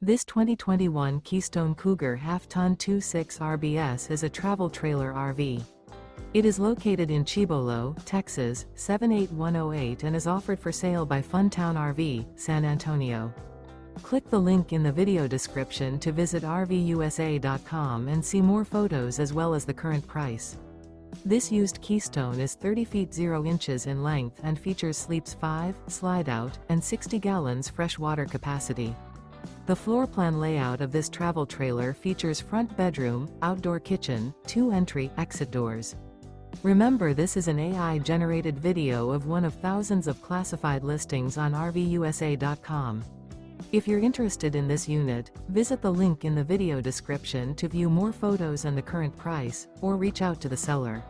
This 2021 Keystone Cougar Half-Ton 2.6 RBS is a travel trailer RV. It is located in Cibolo, Texas, 78108 and is offered for sale by Funtown RV, San Antonio. Click the link in the video description to visit RVUSA.com and see more photos as well as the current price. This used Keystone is 30 feet 0 inches in length and features sleeps 5, slide-out, and 60 gallons fresh water capacity. The floor plan layout of this travel trailer features front bedroom, outdoor kitchen, 2 entry/exit doors. Remember, this is an AI-generated video of one of thousands of classified listings on RVUSA.com. If you're interested in this unit, visit the link in the video description to view more photos and the current price, or reach out to the seller.